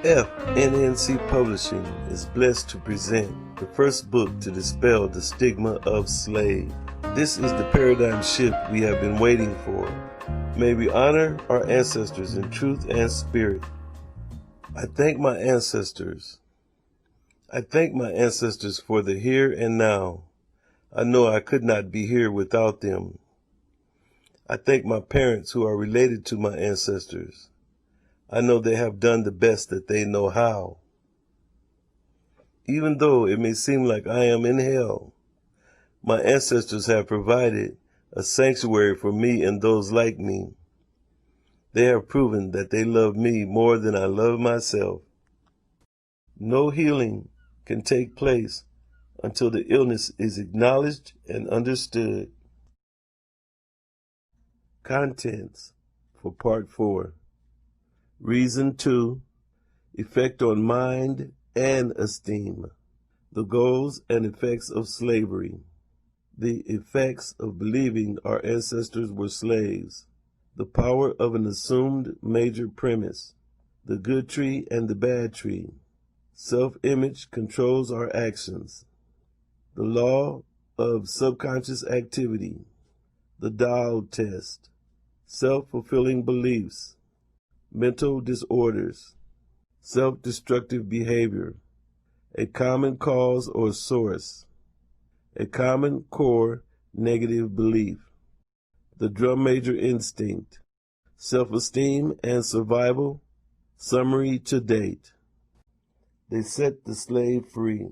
FNNC Publishing is blessed to present the first book to dispel the stigma of slave. This is the paradigm shift we have been waiting for. May we honor our ancestors in truth and spirit. I thank my ancestors. I thank my ancestors for the here and now. I know I could not be here without them. I thank my parents who are related to my ancestors. I know they have done the best that they know how. Even though it may seem like I am in hell, my ancestors have provided a sanctuary for me and those like me. They have proven that they love me more than I love myself. No healing can take place until the illness is acknowledged and understood. Contents for Part 4. Reason 2. Effect on mind and esteem. The goals and effects of slavery. The effects of believing our ancestors were slaves. The power of an assumed major premise. The good tree and the bad tree. Self-image controls our actions. The law of subconscious activity. The Dial test. Self-fulfilling beliefs. Mental disorders. Self-destructive behavior. A common cause or source. A common core negative belief. The drum major instinct. Self-esteem and survival. Summary to date. They set the slave free.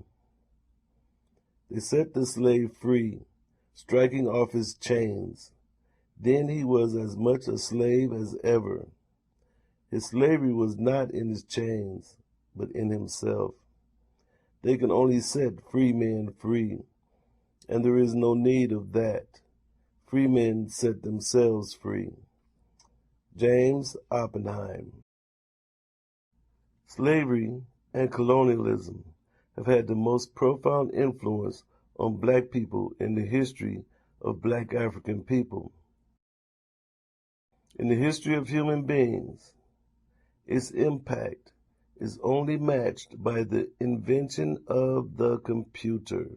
They set the slave free, striking off his chains. Then he was as much a slave as ever. His slavery was not in his chains, but in himself. They can only set free men free, and there is no need of that. Free men set themselves free. James Oppenheim. Slavery and colonialism have had the most profound influence on black people in the history of black African people. In the history of human beings, its impact is only matched by the invention of the computer.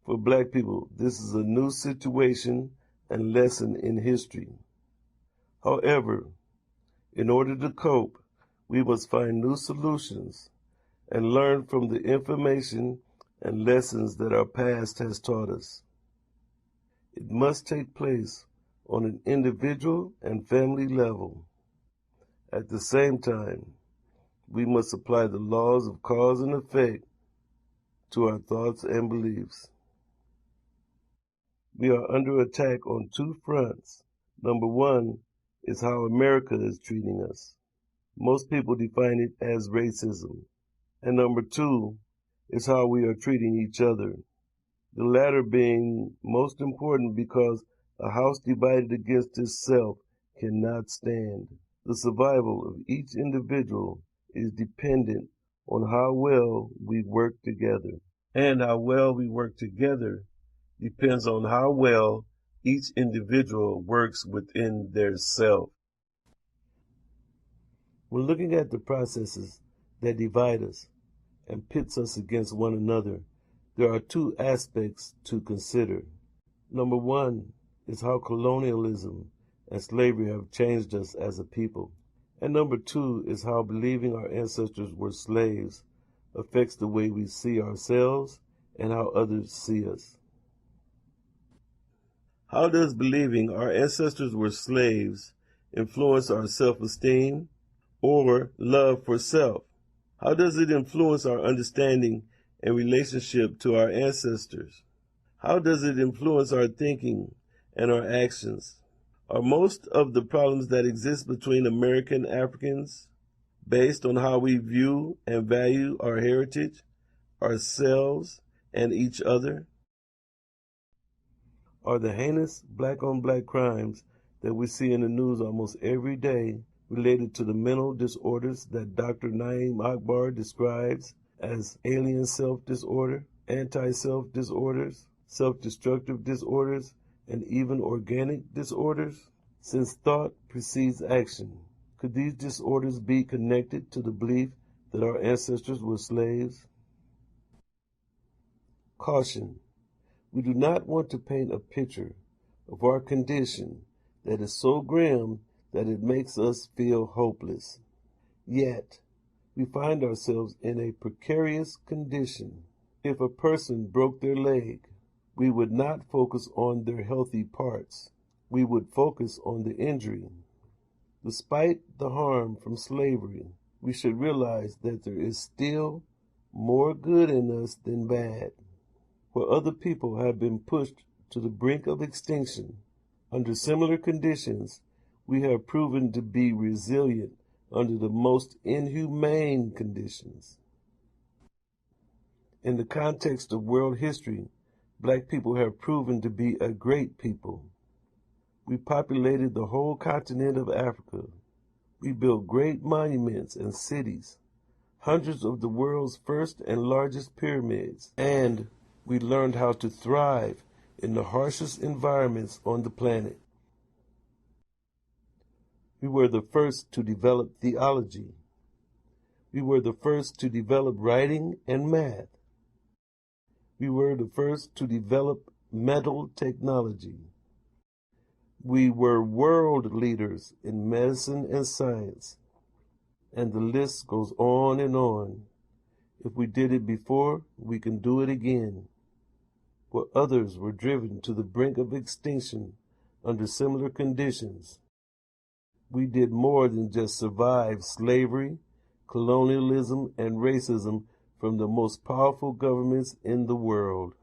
For black people, this is a new situation and lesson in history. However, in order to cope, we must find new solutions and learn from the information and lessons that our past has taught us. It must take place on an individual and family level. At the same time, we must apply the laws of cause and effect to our thoughts and beliefs. We are under attack on two fronts. Number one is how America is treating us. Most people define it as racism. And number two is how we are treating each other. The latter being most important because a house divided against itself cannot stand. The survival of each individual is dependent on how well we work together. And how well we work together depends on how well each individual works within their self. When looking at the processes that divide us and pits us against one another, there are two aspects to consider. Number one is how colonialism and slavery have changed us as a people. And number two is how believing our ancestors were slaves affects the way we see ourselves and how others see us. How does believing our ancestors were slaves influence our self-esteem or love for self? How does it influence our understanding and relationship to our ancestors? How does it influence our thinking and our actions? Are most of the problems that exist between American Africans based on how we view and value our heritage, ourselves, and each other? Are the heinous black-on-black crimes that we see in the news almost every day related to the mental disorders that Dr. Naeem Akbar describes as alien self-disorder, anti-self disorders, self-destructive disorders, and even organic disorders? Since thought precedes action, could these disorders be connected to the belief that our ancestors were slaves? Caution. We do not want to paint a picture of our condition that is so grim that it makes us feel hopeless. Yet, we find ourselves in a precarious condition. If a person broke their leg, we would not focus on their healthy parts. We would focus on the injury. Despite the harm from slavery, we should realize that there is still more good in us than bad. Where other people have been pushed to the brink of extinction, under similar conditions, we have proven to be resilient under the most inhumane conditions. In the context of world history, black people have proven to be a great people. We populated the whole continent of Africa. We built great monuments and cities, hundreds of the world's first and largest pyramids, and we learned how to thrive in the harshest environments on the planet. We were the first to develop theology. We were the first to develop writing and math. We were the first to develop metal technology. We were world leaders in medicine and science. And the list goes on and on. If we did it before, we can do it again. Where others were driven to the brink of extinction under similar conditions, we did more than just survive slavery, colonialism, and racism from the most powerful governments in the world.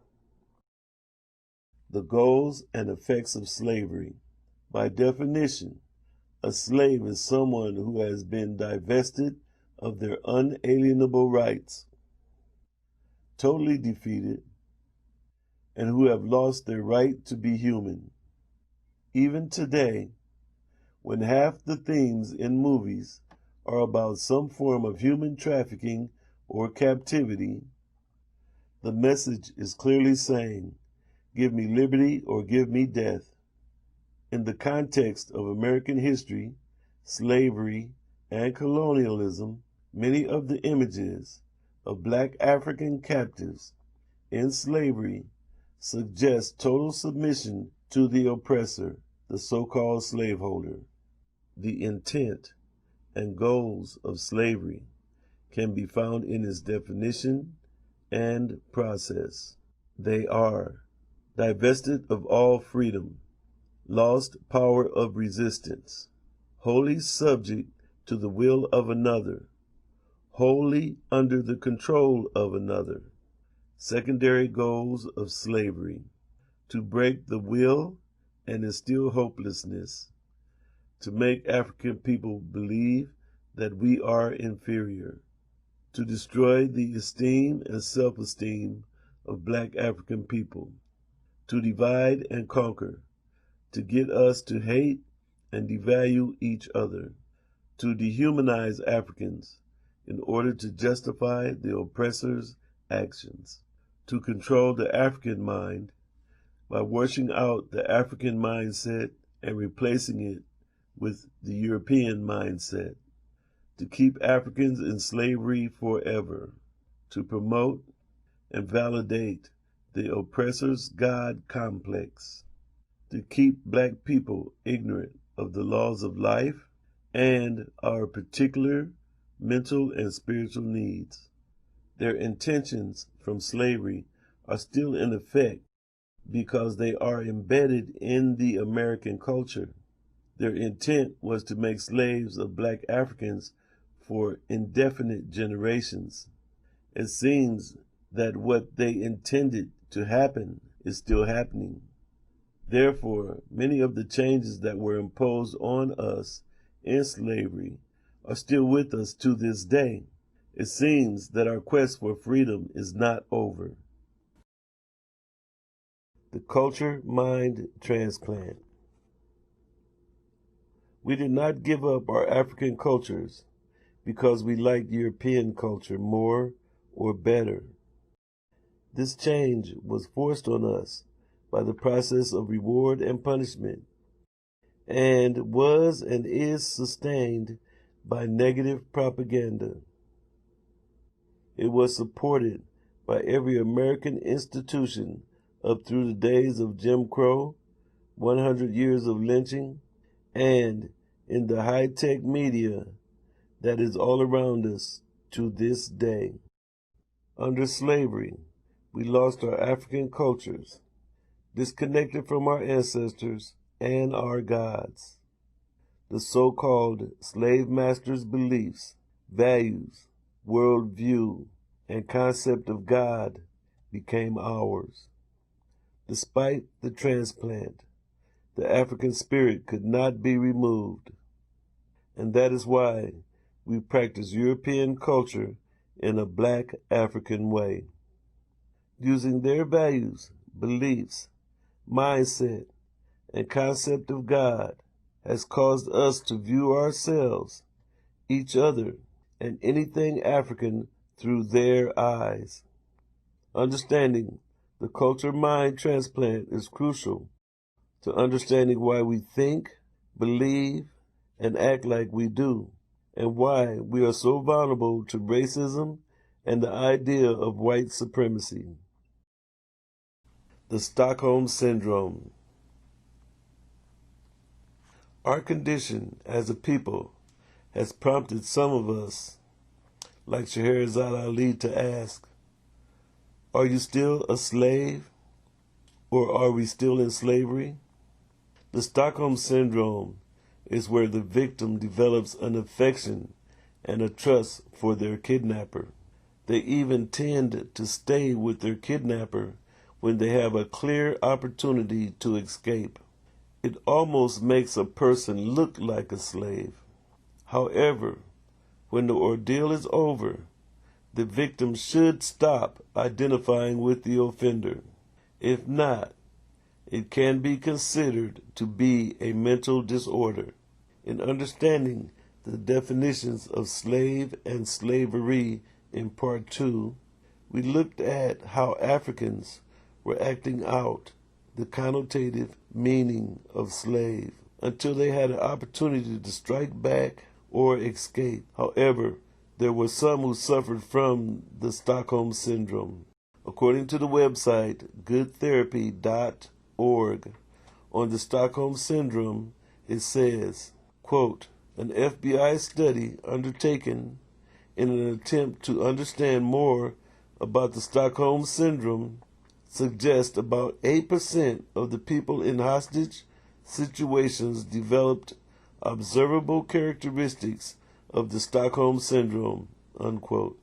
The goals and effects of slavery. By definition, a slave is someone who has been divested of their unalienable rights, totally defeated, and who have lost their right to be human. Even today, when half the themes in movies are about some form of human trafficking or captivity, the message is clearly saying, give me liberty or give me death. In the context of American history, slavery, and colonialism, many of the images of black African captives in slavery suggest total submission to the oppressor, the so-called slaveholder. The intent and goals of slavery can be found in its definition and process. They are divested of all freedom, lost power of resistance, wholly subject to the will of another, wholly under the control of another. Secondary goals of slavery: to break the will and instill hopelessness, to make African people believe that we are inferior, to destroy the esteem and self-esteem of black African people, to divide and conquer, to get us to hate and devalue each other, to dehumanize Africans in order to justify the oppressor's actions, to control the African mind by washing out the African mindset and replacing it with the European mindset, to keep Africans in slavery forever, to promote and validate the oppressor's God complex, to keep black people ignorant of the laws of life and our particular mental and spiritual needs. Their intentions from slavery are still in effect because they are embedded in the American culture. Their intent was to make slaves of black Africans for indefinite generations. It seems that what they intended to happen is still happening. Therefore, many of the changes that were imposed on us in slavery are still with us to this day. It seems that our quest for freedom is not over. The culture mind transplant. We did not give up our African cultures because we liked European culture more or better. This change was forced on us by the process of reward and punishment, and was and is sustained by negative propaganda. It was supported by every American institution up through the days of Jim Crow, 100 years of lynching, and in the high-tech media that is all around us to this day. Under slavery, we lost our African cultures, disconnected from our ancestors and our gods. The so-called slave masters' beliefs, values, worldview, and concept of God became ours. Despite the transplant, the African spirit could not be removed, and that is why we practice European culture in a Black African way. Using their values, beliefs, mindset, and concept of God has caused us to view ourselves, each other, and anything African through their eyes. Understanding the culture mind transplant is crucial to understanding why we think, believe, and act like we do, and why we are so vulnerable to racism and the idea of white supremacy. The Stockholm Syndrome. Our condition as a people has prompted some of us, like Scheherazade Ali, to ask, are you still a slave, or are we still in slavery? The Stockholm Syndrome is where the victim develops an affection and a trust for their kidnapper. They even tend to stay with their kidnapper when they have a clear opportunity to escape. It almost makes a person look like a slave. However, when the ordeal is over, the victim should stop identifying with the offender. If not, it can be considered to be a mental disorder. In understanding the definitions of slave and slavery in Part 2, we looked at how Africans were acting out the connotative meaning of slave until they had an opportunity to strike back or escape. However, there were some who suffered from the Stockholm Syndrome. According to the website goodtherapy.org, on the Stockholm Syndrome, it says, quote, an FBI study undertaken in an attempt to understand more about the Stockholm Syndrome suggests about 8% of the people in hostage situations developed observable characteristics of the Stockholm Syndrome, unquote.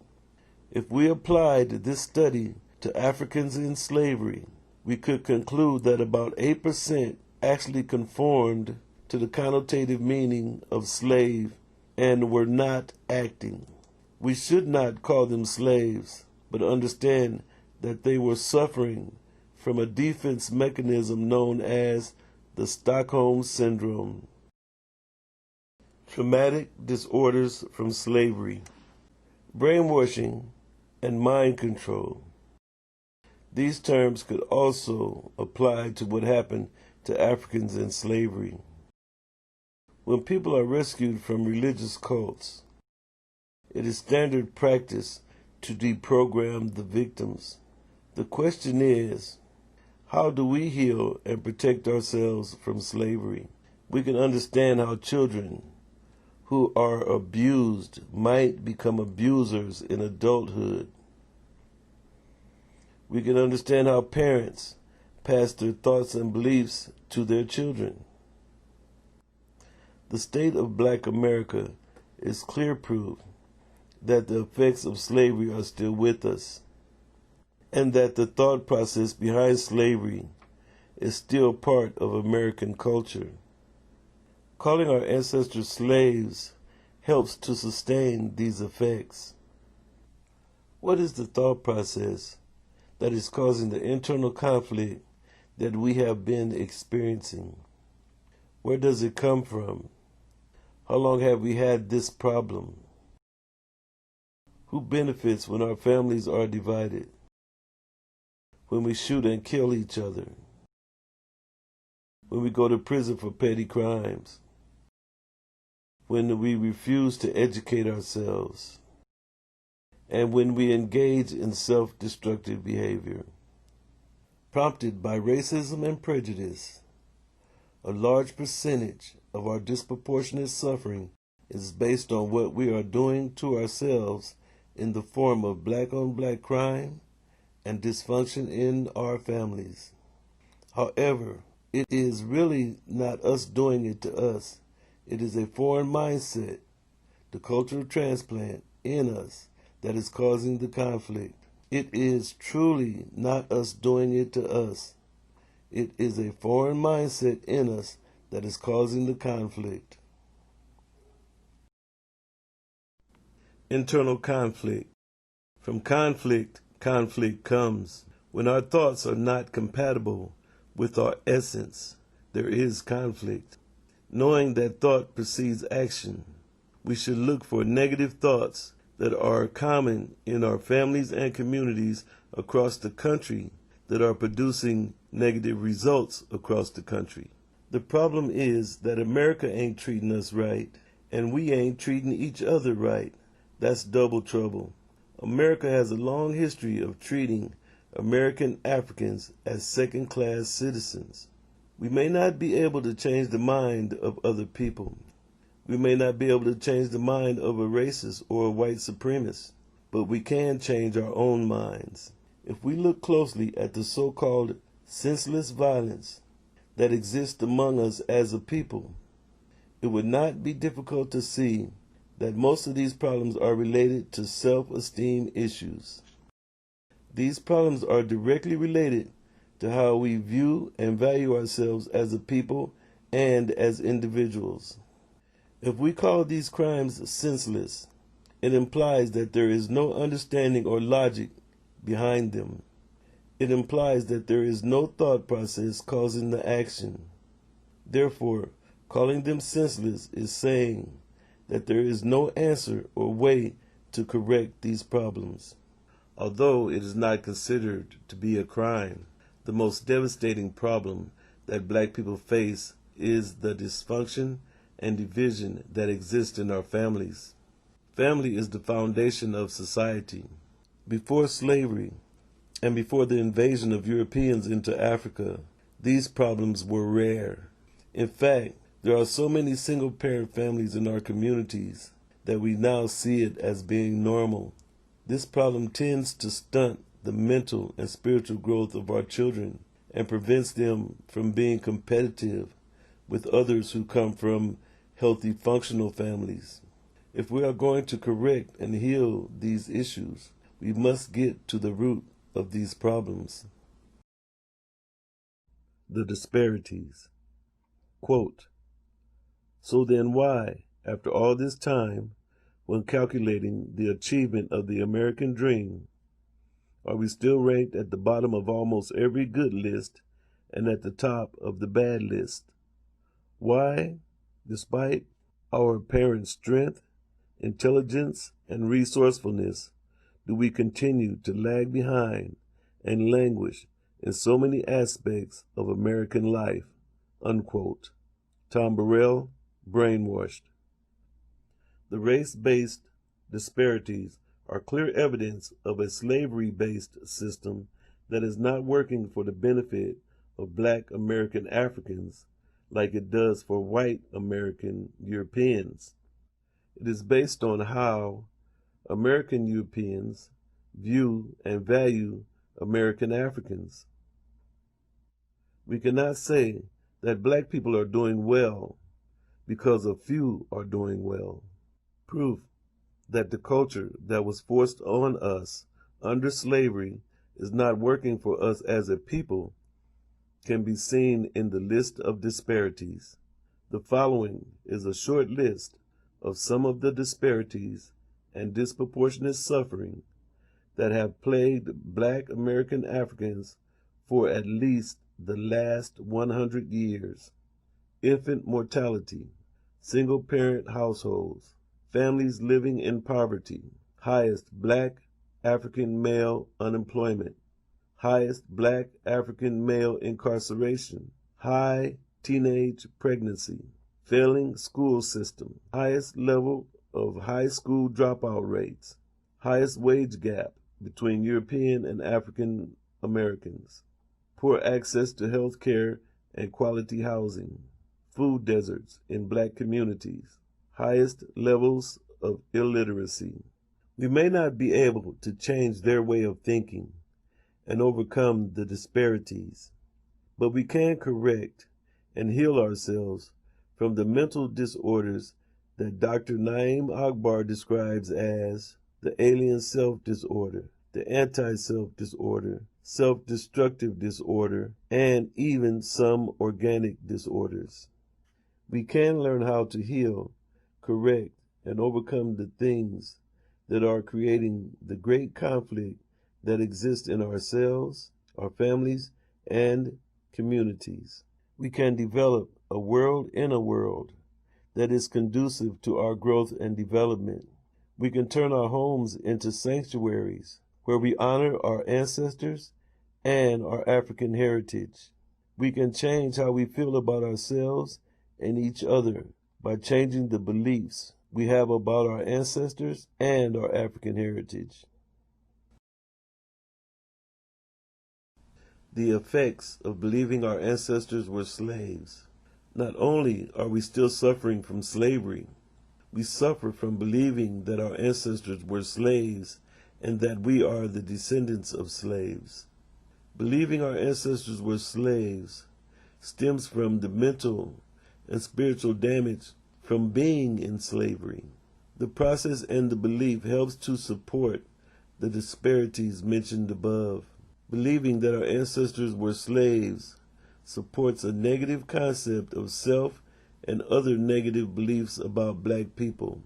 If we applied this study to Africans in slavery, we could conclude that about 8% actually conformed to the connotative meaning of slave and were not acting. We should not call them slaves, but understand that they were suffering from a defense mechanism known as the Stockholm Syndrome. Traumatic disorders from slavery, brainwashing, and mind control. These terms could also apply to what happened to Africans in slavery. When people are rescued from religious cults, it is standard practice to deprogram the victims. The question is, how do we heal and protect ourselves from slavery? We can understand how children who are abused might become abusers in adulthood. We can understand how parents pass their thoughts and beliefs to their children. The state of Black America is clear proof that the effects of slavery are still with us, and that the thought process behind slavery is still part of American culture. Calling our ancestors slaves helps to sustain these effects. What is the thought process that is causing the internal conflict that we have been experiencing? Where does it come from? How long have we had this problem? Who benefits when our families are divided? When we shoot and kill each other? When we go to prison for petty crimes? When we refuse to educate ourselves? and when we engage in self-destructive behavior. Prompted by racism and prejudice, a large percentage of our disproportionate suffering is based on what we are doing to ourselves in the form of black-on-black crime and dysfunction in our families. However, it is really not us doing it to us. It is a foreign mindset, the cultural transplant in us, that is causing the conflict. It is truly not us doing it to us. It is a foreign mindset in us that is causing the conflict. Internal conflict. From conflict, conflict comes. When our thoughts are not compatible with our essence, there is conflict. Knowing that thought precedes action, we should look for negative thoughts that are common in our families and communities across the country that are producing negative results across the country. The problem is that America ain't treating us right, and we ain't treating each other right. That's double trouble. America has a long history of treating American Africans as second-class citizens. We may not be able to change the mind of other people. We may not be able to change the mind of a racist or a white supremacist, but we can change our own minds. If we look closely at the so-called senseless violence that exists among us as a people, it would not be difficult to see that most of these problems are related to self-esteem issues. These problems are directly related to how we view and value ourselves as a people and as individuals. If we call these crimes senseless, it implies that there is no understanding or logic behind them. It implies that there is no thought process causing the action. Therefore, calling them senseless is saying that there is no answer or way to correct these problems. Although it is not considered to be a crime, the most devastating problem that black people face is the dysfunction and division that exists in our families. Family is the foundation of society. Before slavery and before the invasion of Europeans into Africa, these problems were rare. In fact, there are so many single-parent families in our communities that we now see it as being normal. This problem tends to stunt the mental and spiritual growth of our children and prevents them from being competitive with others who come from healthy, functional families. If we are going to correct and heal these issues, we must get to the root of these problems. The disparities. Quote, "So then why, after all this time, when calculating the achievement of the American dream, are we still ranked at the bottom of almost every good list and at the top of the bad list? Why, despite our apparent strength, intelligence, and resourcefulness, do we continue to lag behind and languish in so many aspects of American life?" Unquote. Tom Burrell, Brainwashed. The race-based disparities are clear evidence of a slavery-based system that is not working for the benefit of black American Africans like it does for white American Europeans. It is based on how American Europeans view and value American Africans. We cannot say that black people are doing well because a few are doing well. Proof that the culture that was forced on us under slavery is not working for us as a people can be seen in the list of disparities. The following is a short list of some of the disparities and disproportionate suffering that have plagued black American Africans for at least the last 100 years. Infant mortality, single-parent households, families living in poverty, highest black African male unemployment, highest black African male incarceration, high teenage pregnancy, failing school system, highest level of high school dropout rates, highest wage gap between European and African Americans, poor access to health care and quality housing, food deserts in black communities, highest levels of illiteracy. We may not be able to change their way of thinking and overcome the disparities, but we can correct and heal ourselves from the mental disorders that Dr. Naim Akbar describes as the alien self disorder, the anti-self disorder, self-destructive disorder, and even some organic disorders. We can learn how to heal, correct, and overcome the things that are creating the great conflict that exists in ourselves, our families, and communities. We can develop a world in a world that is conducive to our growth and development. We can turn our homes into sanctuaries where we honor our ancestors and our African heritage. We can change how we feel about ourselves and each other by changing the beliefs we have about our ancestors and our African heritage. The effects of believing our ancestors were slaves. Not only are we still suffering from slavery, we suffer from believing that our ancestors were slaves and that we are the descendants of slaves. Believing our ancestors were slaves stems from the mental and spiritual damage from being in slavery. The process and the belief helps to support the disparities mentioned above. Believing that our ancestors were slaves supports a negative concept of self and other negative beliefs about black people.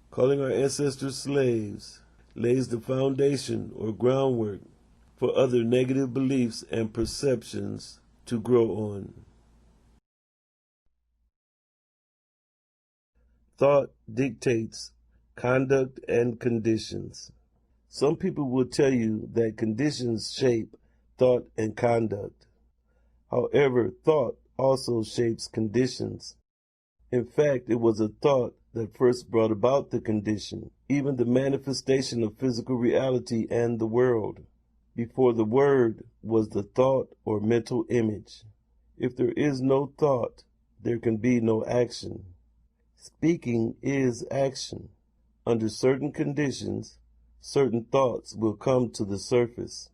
Calling our ancestors slaves lays the foundation or groundwork for other negative beliefs and perceptions to grow on. Thought dictates conduct and conditions. Some people will tell you that conditions shape thought and conduct. However, thought also shapes conditions. In fact, it was a thought that first brought about the condition, even the manifestation of physical reality and the world. Before the word was the thought or mental image. If there is no thought, there can be no action. Speaking is action. Under certain conditions, certain thoughts will come to the surface.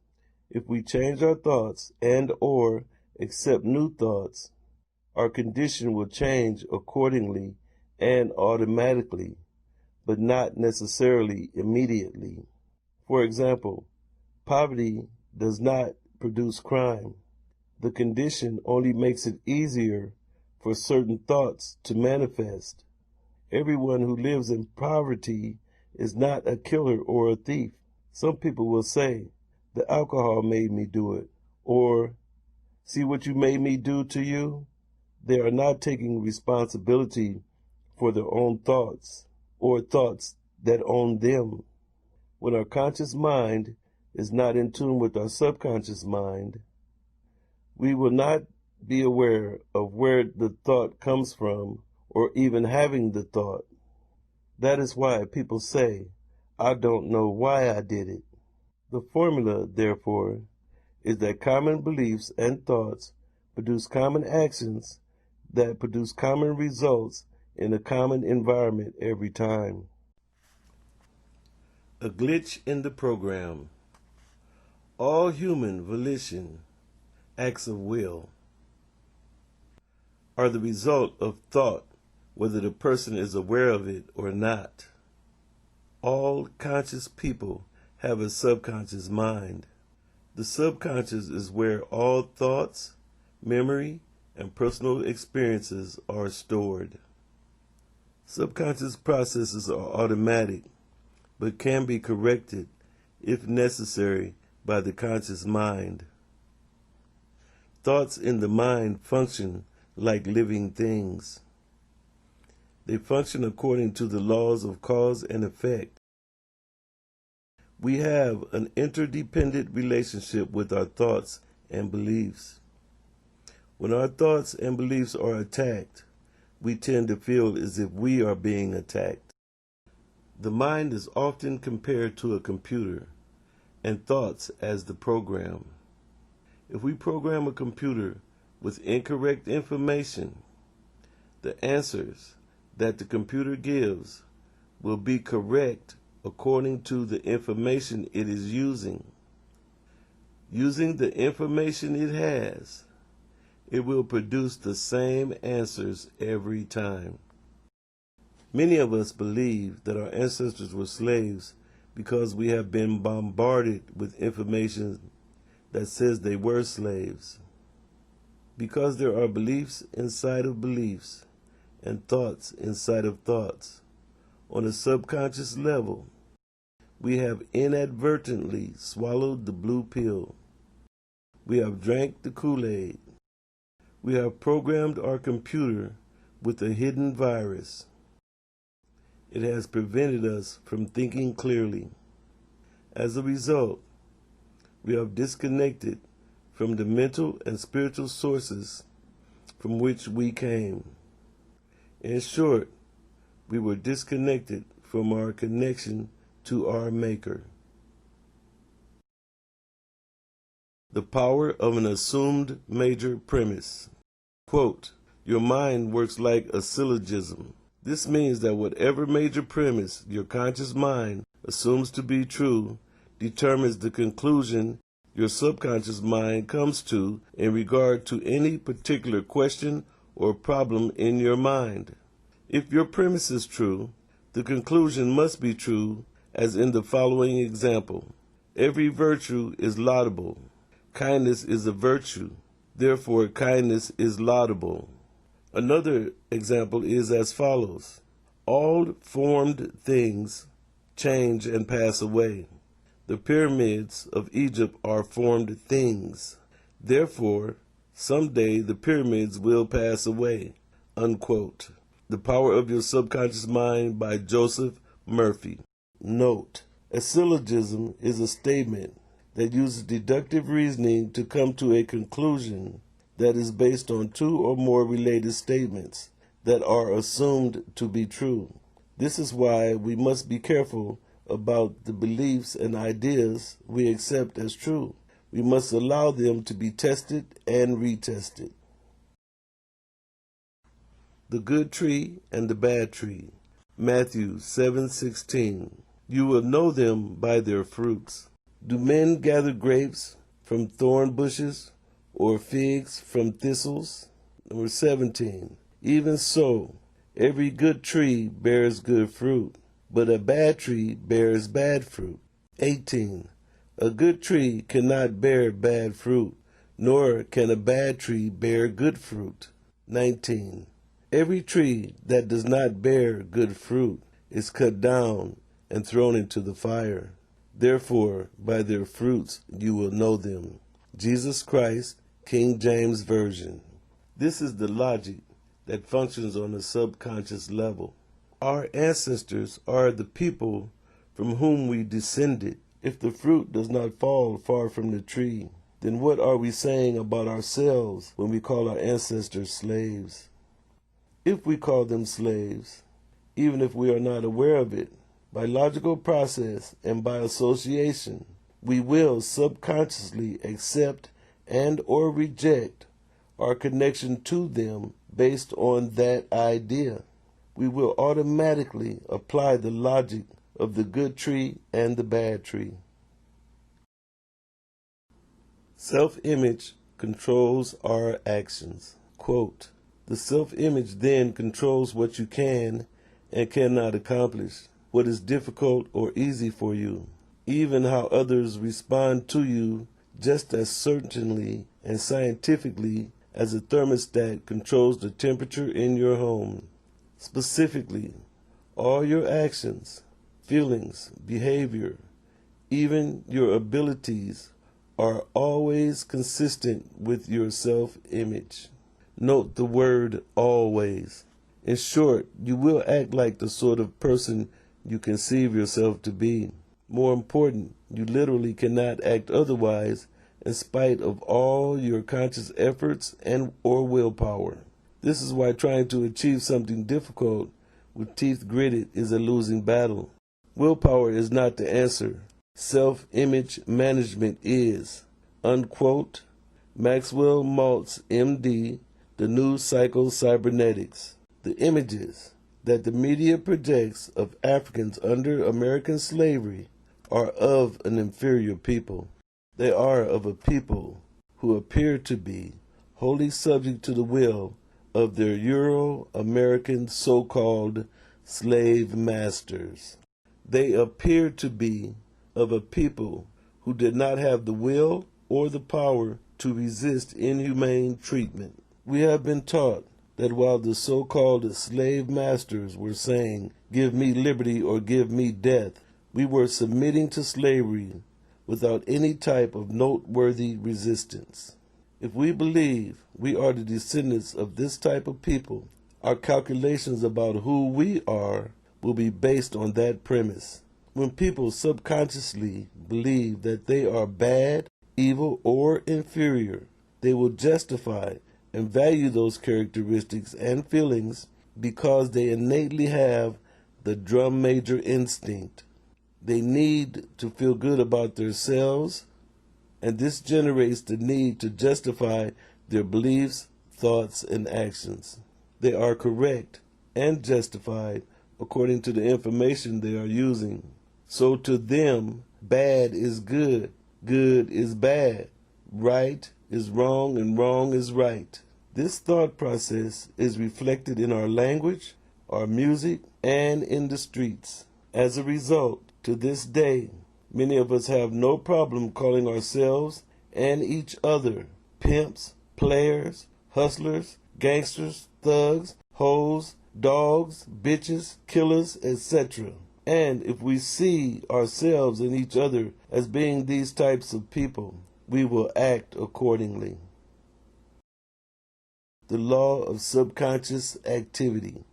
If we change our thoughts and or accept new thoughts, our condition will change accordingly and automatically, but not necessarily immediately. For example, poverty does not produce crime. The condition only makes it easier for certain thoughts to manifest. Everyone who lives in poverty is not a killer or a thief. Some people will say, the alcohol made me do it, or see what you made me do to you. They are not taking responsibility for their own thoughts or thoughts that own them. When our conscious mind is not in tune with our subconscious mind, we will not be aware of where the thought comes from or even having the thought. That is why people say, I don't know why I did it. The formula, therefore, is that common beliefs and thoughts produce common actions that produce common results in a common environment every time. A glitch in the program. All human volition, acts of will, are the result of thought, whether the person is aware of it or not. All conscious people have a subconscious mind. The subconscious is where all thoughts, memory, and personal experiences are stored. Subconscious processes are automatic, but can be corrected, if necessary, by the conscious mind. Thoughts in the mind function like living things. They function according to the laws of cause and effect. We have an interdependent relationship with our thoughts and beliefs. When our thoughts and beliefs are attacked, we tend to feel as if we are being attacked. The mind is often compared to a computer, and thoughts as the program. If we program a computer with incorrect information, the answers that the computer gives will be correct according to the information it is using. Using the information it has, it will produce the same answers every time. Many of us believe that our ancestors were slaves because we have been bombarded with information that says they were slaves. Because there are beliefs inside of beliefs and thoughts inside of thoughts, on a subconscious level, we have inadvertently swallowed the blue pill. We have drank the Kool-Aid. We have programmed our computer with a hidden virus. It has prevented us from thinking clearly. As a result, we have disconnected from the mental and spiritual sources from which we came. In short, we were disconnected from our connection to our Maker. The power of an assumed major premise. Quote, your mind works like a syllogism. This means that whatever major premise your conscious mind assumes to be true determines the conclusion your subconscious mind comes to in regard to any particular question or problem in your mind. If your premise is true, the conclusion must be true, as in the following example. Every virtue is laudable. Kindness is a virtue. Therefore, kindness is laudable. Another example is as follows. All formed things change and pass away. The pyramids of Egypt are formed things. Therefore, someday the pyramids will pass away. Unquote. The Power of Your Subconscious Mind by Joseph Murphy. Note, a syllogism is a statement that uses deductive reasoning to come to a conclusion that is based on two or more related statements that are assumed to be true. This is why we must be careful about the beliefs and ideas we accept as true. We must allow them to be tested and retested. The good tree and the bad tree. Matthew 7:16. You will know them by their fruits. Do men gather grapes from thorn bushes or figs from thistles? Number 17. Even so, every good tree bears good fruit, but a bad tree bears bad fruit. 18. A good tree cannot bear bad fruit, nor can a bad tree bear good fruit. 19. Every tree that does not bear good fruit is cut down and thrown into the fire. Therefore, by their fruits you will know them. Jesus Christ, King James Version. This is the logic that functions on a subconscious level. Our ancestors are the people from whom we descended. If the fruit does not fall far from the tree, then what are we saying about ourselves when we call our ancestors slaves? If we call them slaves, even if we are not aware of it, by logical process and by association, we will subconsciously accept and or reject our connection to them based on that idea. We will automatically apply the logic of the good tree and the bad tree. Self-image controls our actions. Quote, the self-image then controls what you can and cannot accomplish, what is difficult or easy for you, even how others respond to you, just as certainly and scientifically as a thermostat controls the temperature in your home. Specifically, all your actions, feelings, behavior, even your abilities are always consistent with your self-image. Note the word always. In short, you will act like the sort of person you conceive yourself to be. More important, you literally cannot act otherwise in spite of all your conscious efforts and or willpower. This is why trying to achieve something difficult with teeth gritted is a losing battle. Willpower is not the answer. Self-image management is. Unquote. Maxwell Maltz, MD, The New Psycho-Cybernetics. The images that the media projects of Africans under American slavery are of an inferior people. They are of a people who appear to be wholly subject to the will of their Euro-American so-called slave masters. They appear to be of a people who did not have the will or the power to resist inhumane treatment. We have been taught that while the so-called slave masters were saying, "Give me liberty or give me death," we were submitting to slavery without any type of noteworthy resistance. If we believe we are the descendants of this type of people, our calculations about who we are will be based on that premise. When people subconsciously believe that they are bad, evil, or inferior, they will justify and value those characteristics and feelings because they innately have the drum major instinct. They need to feel good about themselves, and this generates the need to justify their beliefs, thoughts, and actions. They are correct and justified according to the information they are using. So to them, bad is good, good is bad, right is wrong, and wrong is right. This thought process is reflected in our language, our music, and in the streets. As a result, to this day, many of us have no problem calling ourselves and each other pimps, players, hustlers, gangsters, thugs, hoes, dogs, bitches, killers, etc. And if we see ourselves and each other as being these types of people, we will act accordingly. The law of subconscious activity.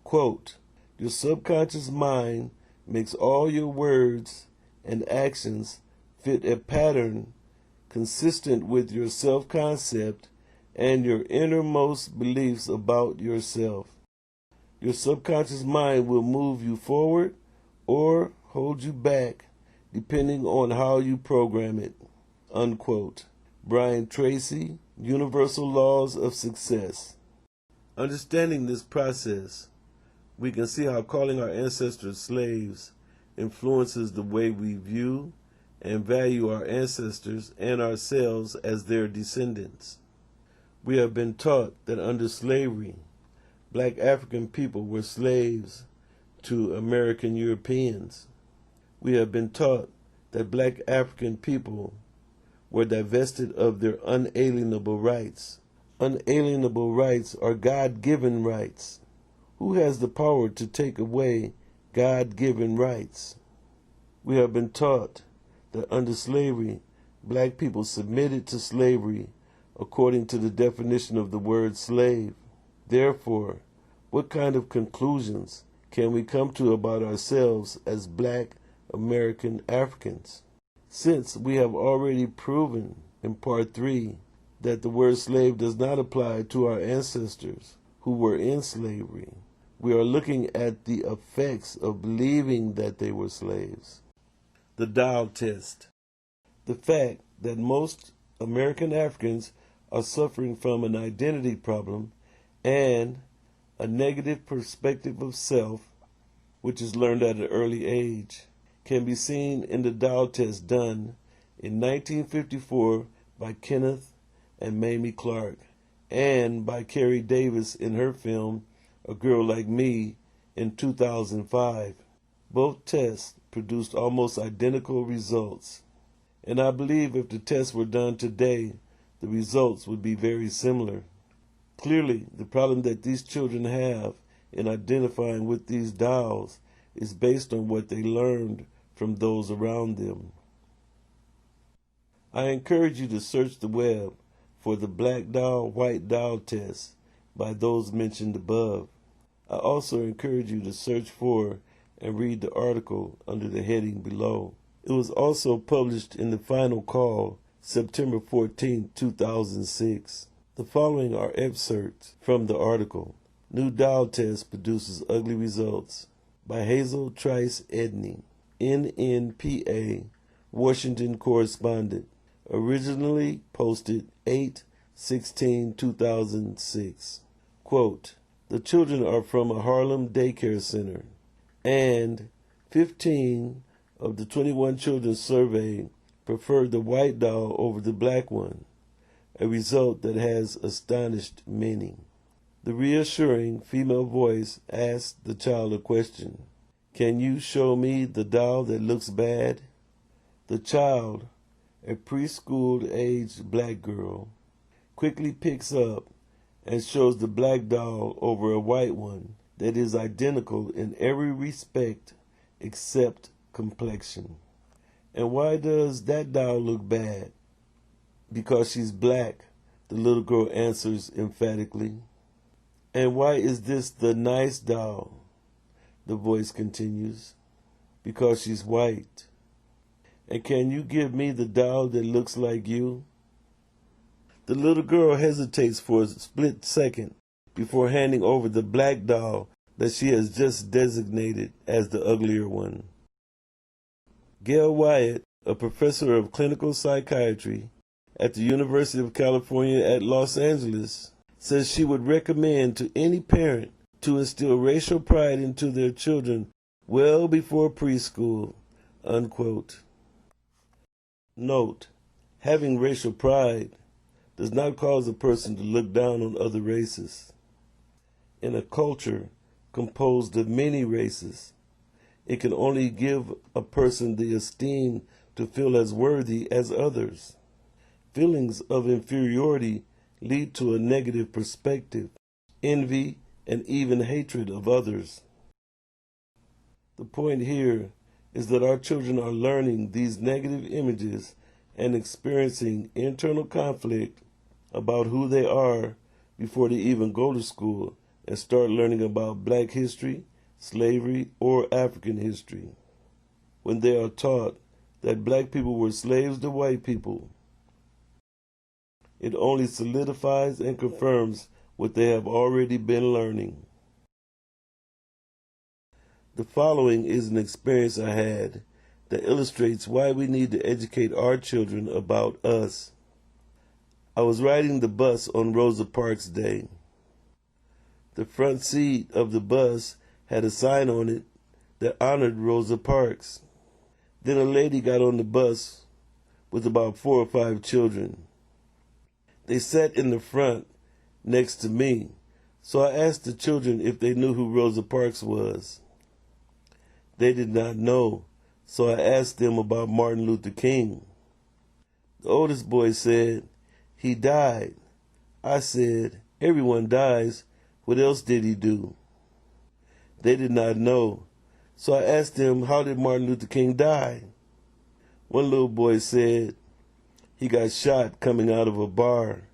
Quote, "Your subconscious mind makes all your words and actions fit a pattern consistent with your self-concept and your innermost beliefs about yourself. Your subconscious mind will move you forward or hold you back depending on how you program it." Unquote. Brian Tracy, Universal Laws of Success. Understanding this process, we can see how calling our ancestors slaves influences the way we view and value our ancestors and ourselves as their descendants. We have been taught that under slavery, black African people were slaves to American Europeans. We have been taught that black African people were divested of their unalienable rights. Unalienable rights are God-given rights. Who has the power to take away God-given rights? We have been taught that under slavery, black people submitted to slavery according to the definition of the word slave. Therefore, what kind of conclusions can we come to about ourselves as black American Africans? Since we have already proven in part 3 that the word slave does not apply to our ancestors who were in slavery, we are looking at the effects of believing that they were slaves. The Dial Test. The fact that most American Africans are suffering from an identity problem and a negative perspective of self, which is learned at an early age, can be seen in the Dial Test done in 1954 by Kenneth and Mamie Clark and by Carrie Davis in her film A Girl Like Me in 2005. Both tests produced almost identical results, and I believe if the tests were done today, the results would be very similar. Clearly, the problem that these children have in identifying with these dials is based on what they learned from those around them. I encourage you to search the web for the black dial, white dial test by those mentioned above. I also encourage you to search for and read the article under the heading below. It was also published in the Final Call, September 14, 2006. The following are excerpts from the article. New dial test produces ugly results. by Hazel Trice Edney, NNPA, Washington correspondent. Originally posted 8/16/2006. Quote, the children are from a Harlem daycare center, and 15 of the 21 children surveyed preferred the white doll over the black one, a result that has astonished many. The reassuring female voice asked the child a question. Can you show me the doll that looks bad? The child, a preschool-aged black girl, quickly picks up and shows the black doll over a white one that is identical in every respect except complexion. And why does that doll look bad? Because she's black, the little girl answers emphatically. And why is this the nice doll? The voice continues. Because she's white. And can you give me the doll that looks like you? The little girl hesitates for a split second before handing over the black doll that she has just designated as the uglier one. Gail Wyatt, a professor of clinical psychiatry at the University of California at Los Angeles, says she would recommend to any parent to instill racial pride into their children well before preschool, unquote. Note, having racial pride does not cause a person to look down on other races. In a culture composed of many races, it can only give a person the esteem to feel as worthy as others. Feelings of inferiority lead to a negative perspective, envy, and even hatred of others. The point here is that our children are learning these negative images and experiencing internal conflict about who they are before they even go to school and start learning about black history, slavery, or African history. When they are taught that black people were slaves to white people, it only solidifies and confirms what they have already been learning. The following is an experience I had that illustrates why we need to educate our children about us. I was riding the bus on Rosa Parks Day. The front seat of the bus had a sign on it that honored Rosa Parks. Then a lady got on the bus with about 4 or 5 children. They sat in the front next to me, so I asked the children if they knew who Rosa Parks was. They did not know, so I asked them about Martin Luther King. The oldest boy said, he died. I said, everyone dies. What else did he do? They did not know, so I asked them, how did Martin Luther King die? One little boy said, he got shot coming out of a bar.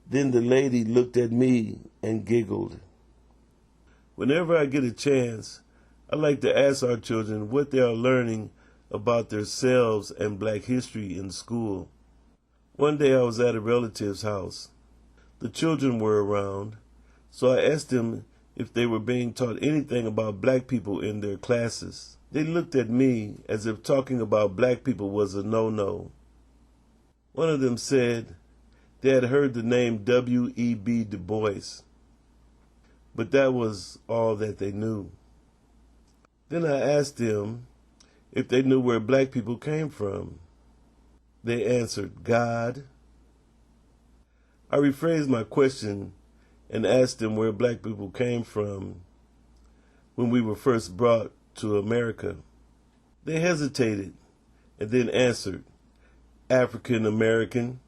Then the lady looked at me and giggled. Whenever I get a chance, I like to ask our children what they are learning about themselves and black history in school. One day I was at a relative's house. The children were around, so I asked them if they were being taught anything about black people in their classes. They looked at me as if talking about black people was a no-no. One of them said they had heard the name W.E.B. Du Bois, but that was all that they knew. Then I asked them if they knew where black people came from. They answered, God. I rephrased my question and asked them where black people came from when we were first brought to America. They hesitated and then answered, African American.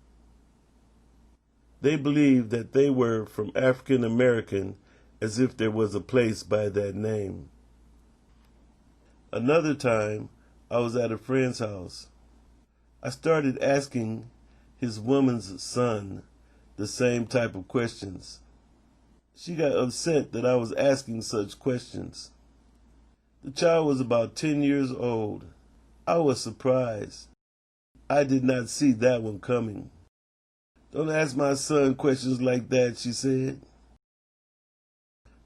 They believed that they were from African American as if there was a place by that name. Another time, I was at a friend's house. I started asking his woman's son the same type of questions. She got upset that I was asking such questions. The child was about 10 years old. I was surprised. I did not see that one coming. Don't ask my son questions like that, she said.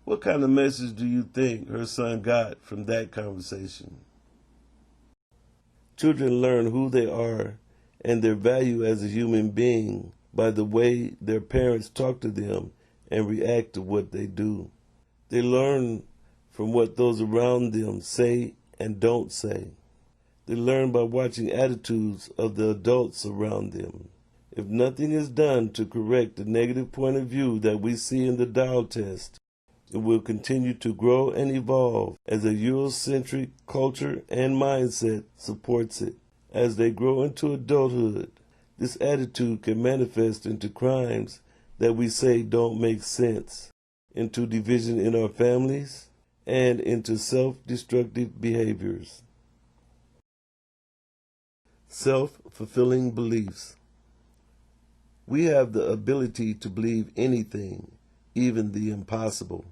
What kind of message do you think her son got from that conversation? Children learn who they are and their value as a human being by the way their parents talk to them and react to what they do. They learn from what those around them say and don't say. They learn by watching attitudes of the adults around them. If nothing is done to correct the negative point of view that we see in the dial test, it will continue to grow and evolve as a Eurocentric culture and mindset supports it. As they grow into adulthood, this attitude can manifest into crimes that we say don't make sense, into division in our families, and into self-destructive behaviors. Self-fulfilling beliefs. We have the ability to believe anything, even the impossible.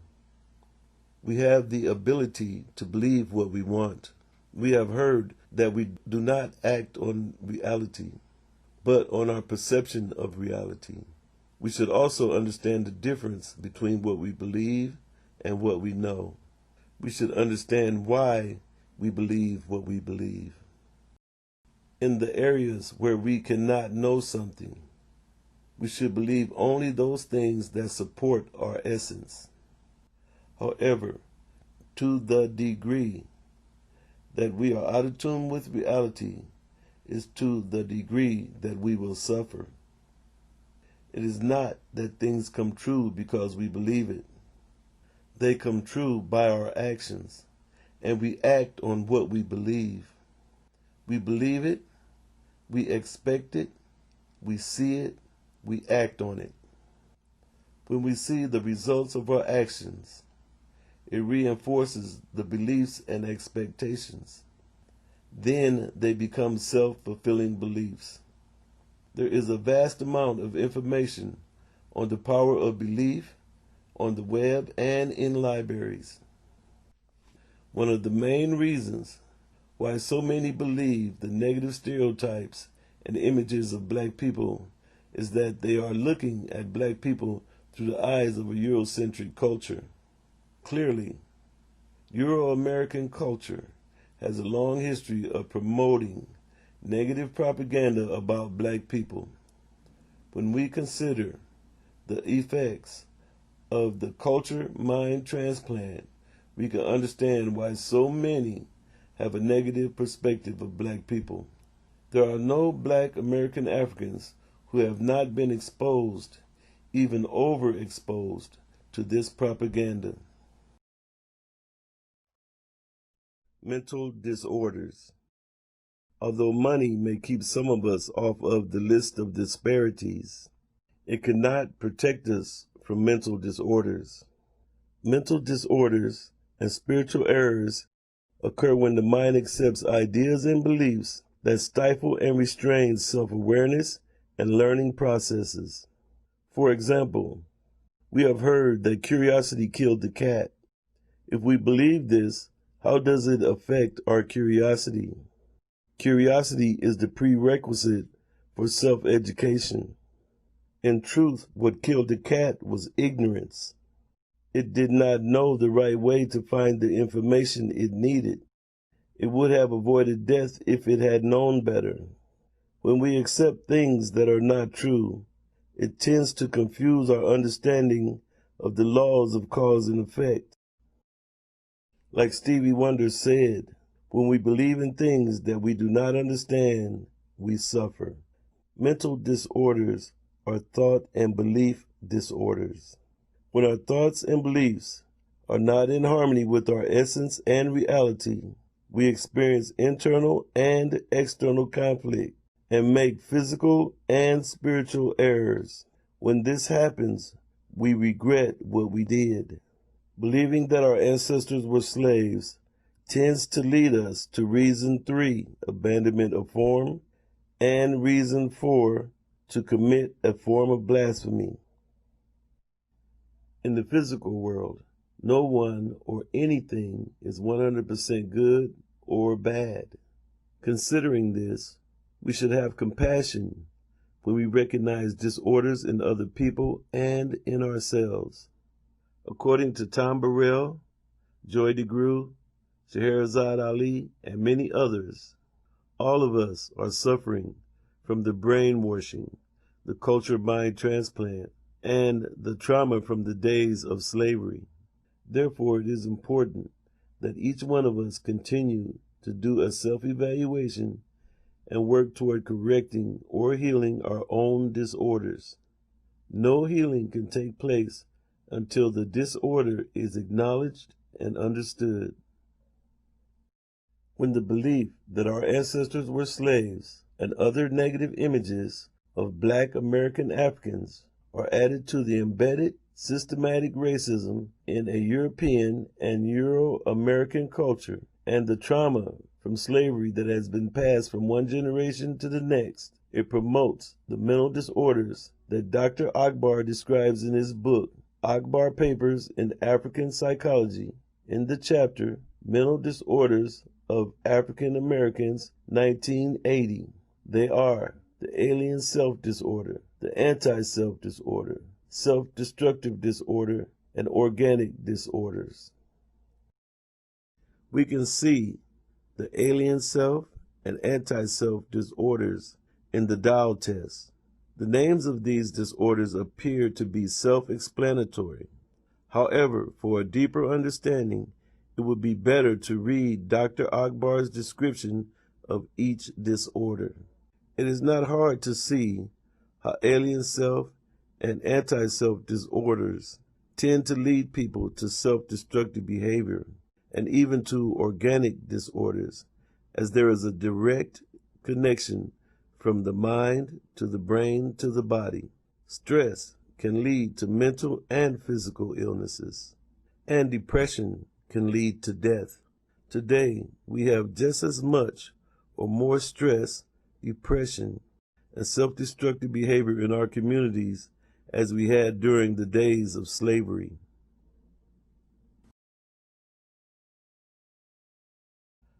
We have the ability to believe what we want. We have heard that we do not act on reality, but on our perception of reality. We should also understand the difference between what we believe and what we know. We should understand why we believe what we believe. In the areas where we cannot know something, we should believe only those things that support our essence. However, to the degree that we are out of tune with reality is to the degree that we will suffer. It is not that things come true because we believe it. They come true by our actions, and we act on what we believe. We believe it, we expect it, we see it, we act on it. When we see the results of our actions, it reinforces the beliefs and expectations. Then they become self-fulfilling beliefs. There is a vast amount of information on the power of belief on the web and in libraries. One of the main reasons why so many believe the negative stereotypes and images of black people is that they are looking at black people through the eyes of a Eurocentric culture. Clearly, Euro-American culture has a long history of promoting negative propaganda about black people. When we consider the effects of the culture mind transplant, we can understand why so many have a negative perspective of black people. There are no black American Africans who have not been exposed, even overexposed, to this propaganda. Mental disorders. Although money may keep some of us off of the list of disparities, it cannot protect us from mental disorders. Mental disorders and spiritual errors occur when the mind accepts ideas and beliefs that stifle and restrain self-awareness and learning processes. For example, we have heard that curiosity killed the cat. If we believe this, how does it affect our curiosity? Curiosity is the prerequisite for self-education. In truth, what killed the cat was ignorance. It did not know the right way to find the information it needed. It would have avoided death if it had known better. When we accept things that are not true, it tends to confuse our understanding of the laws of cause and effect. Like Stevie Wonder said, when we believe in things that we do not understand, we suffer. Mental disorders are thought and belief disorders. When our thoughts and beliefs are not in harmony with our essence and reality, we experience internal and external conflict and make physical and spiritual errors. When this happens, we regret what we did. Believing that our ancestors were slaves tends to lead us to reason 3, abandonment of form, and reason 4, to commit a form of blasphemy. In the physical world, no one or anything is 100% good or bad. Considering this, we should have compassion when we recognize disorders in other people and in ourselves. According to Tom Burrell, Joy DeGruy, Scheherazade Ali, and many others, all of us are suffering from the brainwashing, the culture mind transplant, and the trauma from the days of slavery. Therefore, it is important that each one of us continue to do a self-evaluation and work toward correcting or healing our own disorders. No healing can take place until the disorder is acknowledged and understood. When the belief that our ancestors were slaves and other negative images of Black American Africans are added to the embedded systematic racism in a European and Euro-American culture and the trauma from slavery that has been passed from one generation to the next, it promotes the mental disorders that Dr. Akbar describes in his book, Akbar Papers in African Psychology, in the chapter Mental Disorders of African Americans, 1980. They are the alien self disorder, the anti-self disorder, self-destructive disorder, and organic disorders. We can see the alien self and anti-self disorders in the Dow test. The names of these disorders appear to be self-explanatory. However, for a deeper understanding, it would be better to read Dr. Akbar's description of each disorder. It is not hard to see how alien self and anti-self disorders tend to lead people to self-destructive behavior and even to organic disorders, as there is a direct connection from the mind to the brain to the body. Stress can lead to mental and physical illnesses, and depression can lead to death. Today, we have just as much or more stress, depression, and self-destructive behavior in our communities as we had during the days of slavery.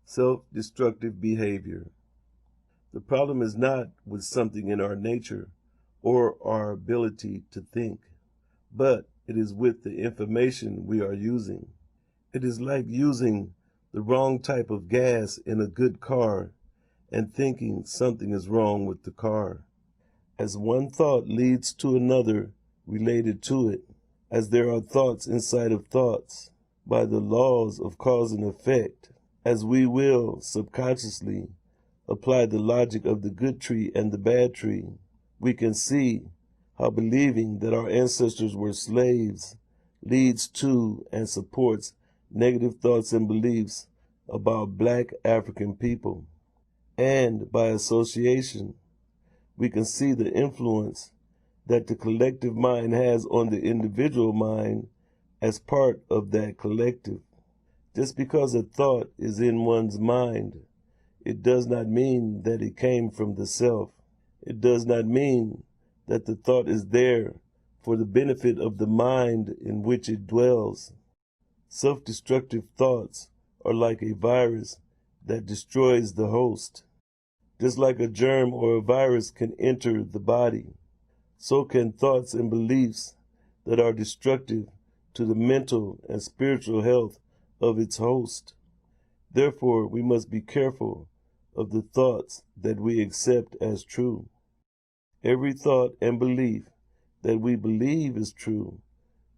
Self-destructive behavior. The problem is not with something in our nature or our ability to think, but it is with the information we are using. It is like using the wrong type of gas in a good car and thinking something is wrong with the car. As one thought leads to another related to it, as there are thoughts inside of thoughts, by the laws of cause and effect, as we will subconsciously apply the logic of the good tree and the bad tree, we can see how believing that our ancestors were slaves leads to and supports negative thoughts and beliefs about Black African people. And by association, we can see the influence that the collective mind has on the individual mind as part of that collective. Just because a thought is in one's mind, it does not mean that it came from the self. It does not mean that the thought is there for the benefit of the mind in which it dwells. Self-destructive thoughts are like a virus that destroys the host. Just like a germ or a virus can enter the body, so can thoughts and beliefs that are destructive to the mental and spiritual health of its host. Therefore, we must be careful of the thoughts that we accept as true. Every thought and belief that we believe is true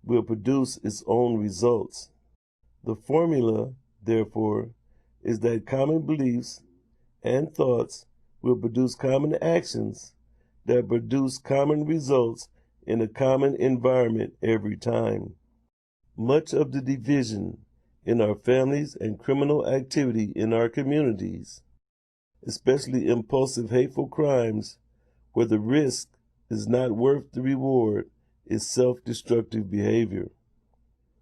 will produce its own results. The formula, therefore, is that common beliefs and thoughts will produce common actions that produce common results in a common environment every time. Much of the division in our families and criminal activity in our communities, especially impulsive hateful crimes where the risk is not worth the reward, is self-destructive behavior.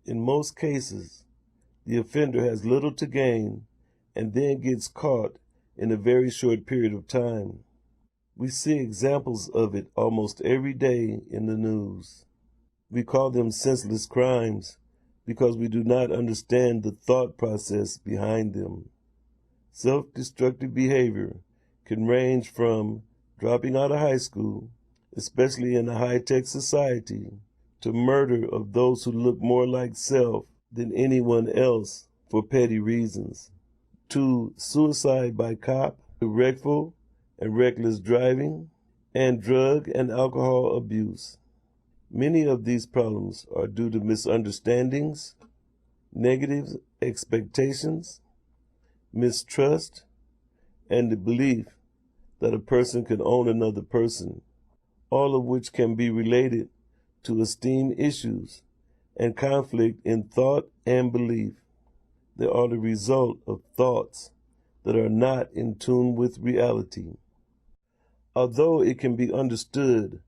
In most cases, the offender has little to gain and then gets caught in a very short period of time. We see examples of it almost every day in the news. We call them senseless crimes because we do not understand the thought process behind them. Self-destructive behavior can range from dropping out of high school, especially in a high-tech society, to murder of those who look more like self than anyone else for petty reasons, to suicide by cop, to reckless and reckless driving, and drug and alcohol abuse. Many of these problems are due to misunderstandings, negative expectations, mistrust, and the belief that a person can own another person, all of which can be related to esteem issues and conflict in thought and belief. They are the result of thoughts that are not in tune with reality. Although it can be understood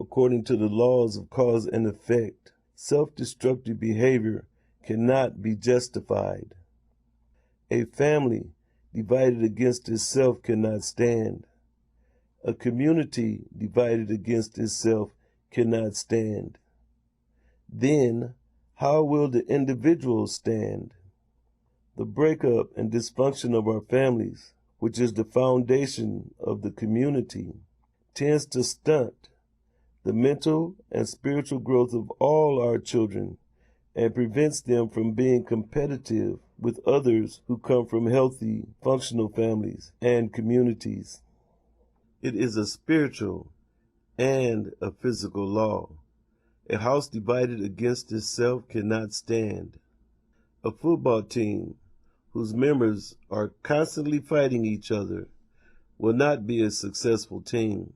according to the laws of cause and effect, self-destructive behavior cannot be justified. A family divided against itself cannot stand. A community divided against itself cannot stand. Then, how will the individual stand? The breakup and dysfunction of our families, which is the foundation of the community, tends to stunt the mental and spiritual growth of all our children and prevents them from being competitive with others who come from healthy, functional families and communities. It is a spiritual and a physical law. A house divided against itself cannot stand. A football team whose members are constantly fighting each other will not be a successful team.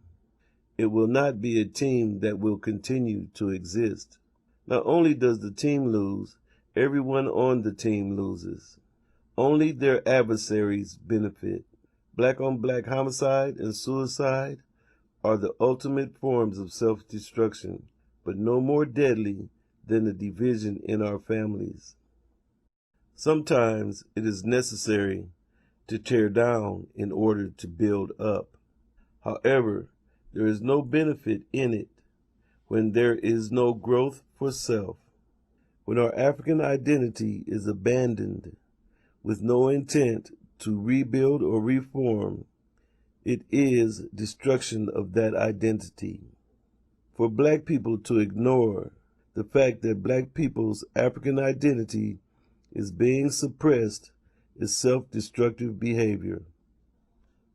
It will not be a team that will continue to exist. Not only does the team lose, everyone on the team loses. Only their adversaries benefit. Black-on-black homicide and suicide are the ultimate forms of self-destruction, but no more deadly than the division in our families. Sometimes it is necessary to tear down in order to build up. However, there is no benefit in it when there is no growth for self. When our African identity is abandoned with no intent to rebuild or reform, it is destruction of that identity. For black people to ignore the fact that black people's African identity is being suppressed is self-destructive behavior.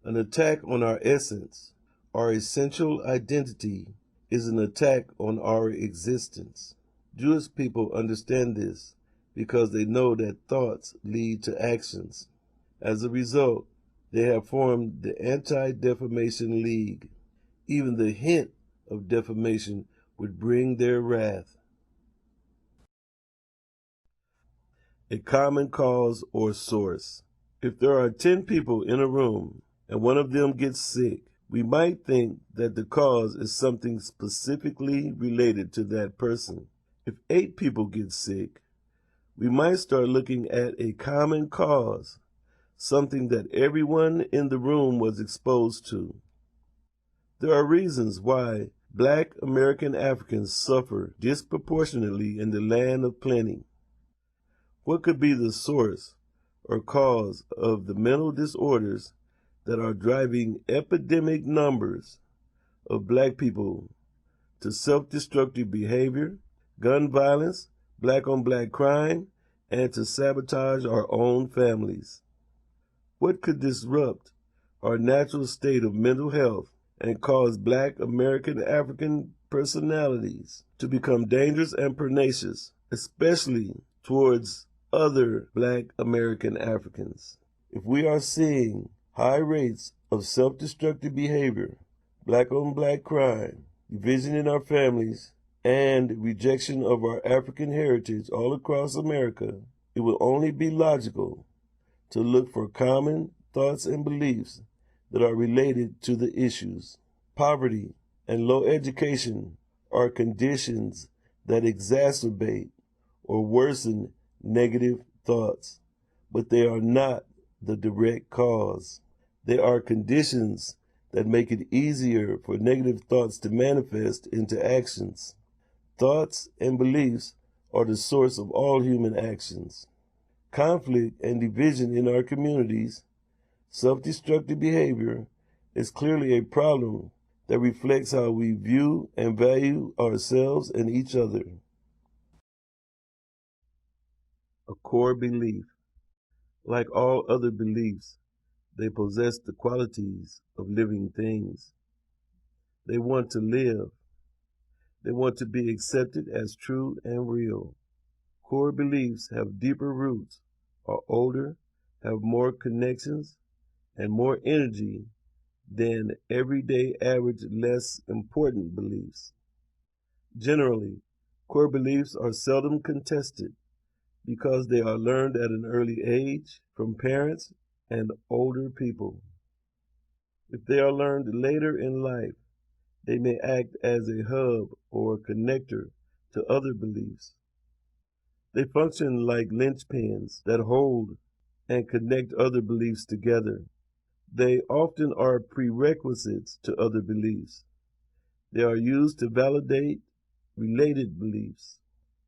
An attack on our essence, our essential identity, is an attack on our existence. Jewish people understand this because they know that thoughts lead to actions. As a result, they have formed the Anti-Defamation League. Even the hint of defamation would bring their wrath. A common cause or source. If there are 10 people in a room and one of them gets sick, we might think that the cause is something specifically related to that person. If 8 people get sick, we might start looking at a common cause, something that everyone in the room was exposed to. There are reasons why Black American Africans suffer disproportionately in the land of plenty. What could be the source or cause of the mental disorders that are driving epidemic numbers of black people to self-destructive behavior, gun violence, black-on-black crime, and to sabotage our own families? What could disrupt our natural state of mental health and cause Black American African personalities to become dangerous and pernicious, especially towards other Black American Africans? If we are seeing high rates of self-destructive behavior, black-on-black crime, division in our families, and rejection of our African heritage all across America, it will only be logical to look for common thoughts and beliefs that are related to the issues. Poverty and low education are conditions that exacerbate or worsen negative thoughts, but they are not the direct cause. They are conditions that make it easier for negative thoughts to manifest into actions. Thoughts and beliefs are the source of all human actions. Conflict and division in our communities, self-destructive behavior, is clearly a problem that reflects how we view and value ourselves and each other. A core belief. Like all other beliefs, they possess the qualities of living things. They want to live. They want to be accepted as true and real. Core beliefs have deeper roots, are older, have more connections, and more energy than everyday average less important beliefs. Generally, core beliefs are seldom contested because they are learned at an early age from parents and older people. If they are learned later in life, they may act as a hub or connector to other beliefs. They function like linchpins that hold and connect other beliefs together. They often are prerequisites to other beliefs. They are used to validate related beliefs.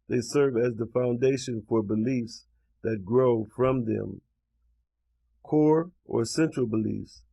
They serve as the foundation for beliefs that grow from them. Core or central beliefs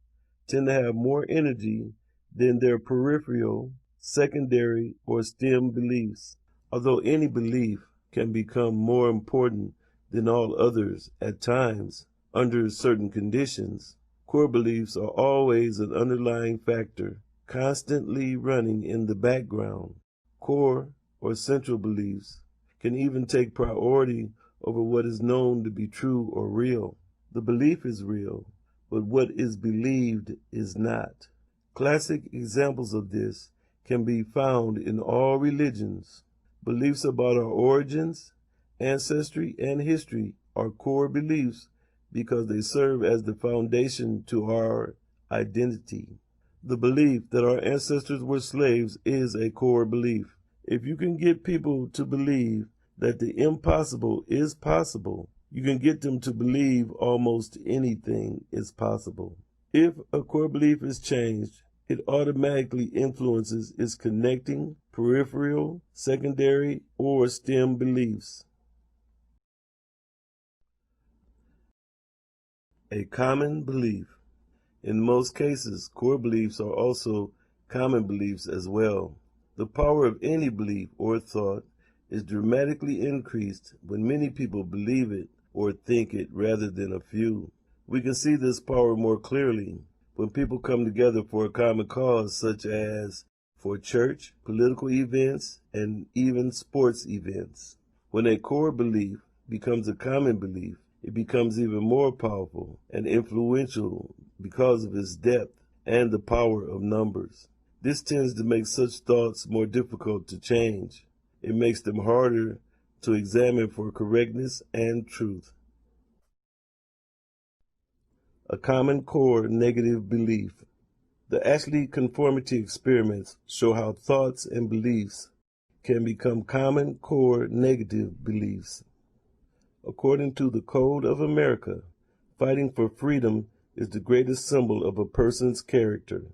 tend to have more energy than their peripheral, secondary, or stem beliefs. Although any belief can become more important than all others at times under certain conditions, core beliefs are always an underlying factor, constantly running in the background. Core or central beliefs can even take priority over what is known to be true or real. The belief is real, but what is believed is not. Classic examples of this can be found in all religions. Beliefs about our origins, ancestry, and history are core beliefs because they serve as the foundation to our identity. The belief that our ancestors were slaves is a core belief. If you can get people to believe that the impossible is possible, you can get them to believe almost anything is possible. If a core belief is changed, it automatically influences its connecting, peripheral, secondary, or stem beliefs. A common belief. In most cases, core beliefs are also common beliefs as well. The power of any belief or thought is dramatically increased when many people believe it or think it rather than a few. We can see this power more clearly when people come together for a common cause, such as for church, political events, and even sports events. When a core belief becomes a common belief, it becomes even more powerful and influential because of its depth and the power of numbers. This tends to make such thoughts more difficult to change. It makes them harder to examine for correctness and truth. A common core negative belief. The Ashley conformity experiments show how thoughts and beliefs can become common core negative beliefs. According to the Code of America, fighting for freedom is the greatest symbol of a person's character.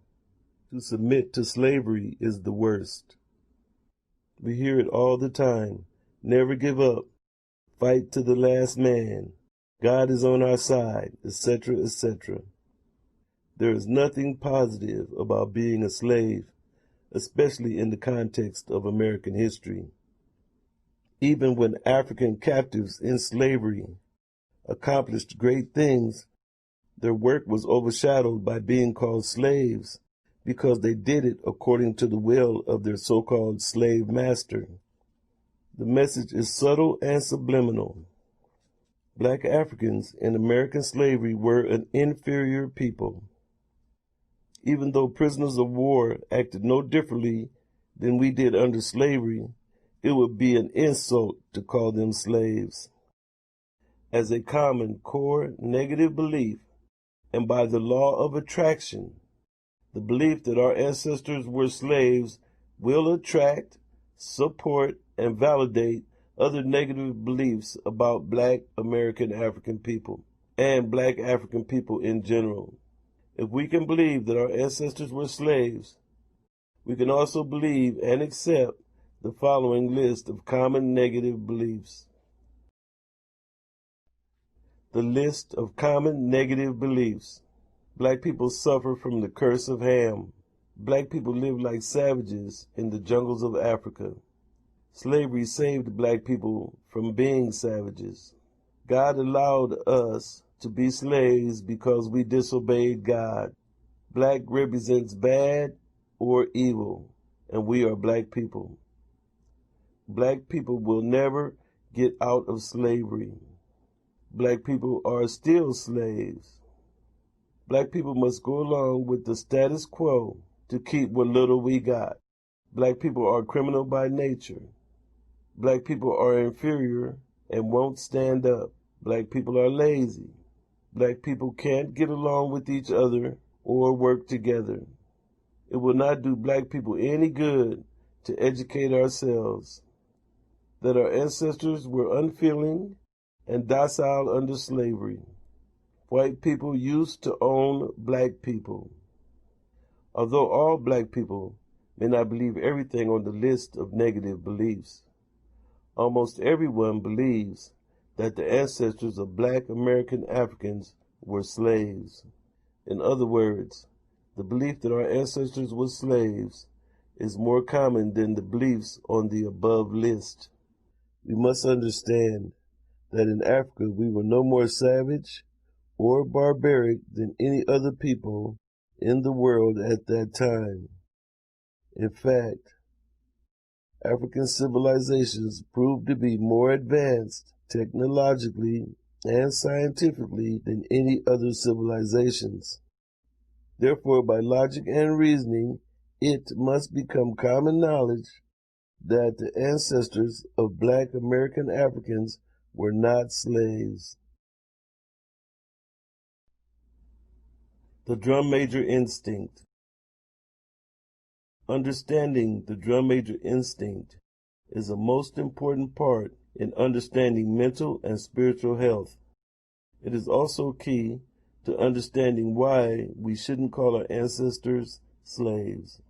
To submit to slavery is the worst. We hear it all the time. Never give up. Fight to the last man. God is on our side, etc., etc. There is nothing positive about being a slave, especially in the context of American history. Even when African captives in slavery accomplished great things, their work was overshadowed by being called slaves because they did it according to the will of their so-called slave master. The message is subtle and subliminal. Black Africans in American slavery were an inferior people. Even though prisoners of war acted no differently than we did under slavery, it would be an insult to call them slaves. As a common core negative belief, and by the law of attraction, the belief that our ancestors were slaves will attract, support, and validate other negative beliefs about Black American African people and Black African people in general. If we can believe that our ancestors were slaves, we can also believe and accept the following list of common negative beliefs. The list of common negative beliefs. Black people suffer from the curse of Ham. Black people lived like savages in the jungles of Africa. Slavery saved black people from being savages. God allowed us to be slaves because we disobeyed God. Black represents bad or evil, and we are black people. Black people will never get out of slavery. Black people are still slaves. Black people must go along with the status quo to keep what little we got. Black people are criminal by nature. Black people are inferior and won't stand up. Black people are lazy. Black people can't get along with each other or work together. It will not do black people any good to educate ourselves that our ancestors were unfeeling and docile under slavery. White people used to own black people. Although all black people may not believe everything on the list of negative beliefs, almost everyone believes that the ancestors of black American Africans were slaves. In other words, the belief that our ancestors were slaves is more common than the beliefs on the above list. We must understand that in Africa we were no more savage or barbaric than any other people in the world at that time. In fact, African civilizations proved to be more advanced technologically and scientifically than any other civilizations. Therefore, by logic and reasoning, it must become common knowledge that the ancestors of black American Africans were not slaves. The drum major instinct. Understanding the drum major instinct is a most important part in understanding mental and spiritual health. It is also key to understanding why we shouldn't call our ancestors slaves.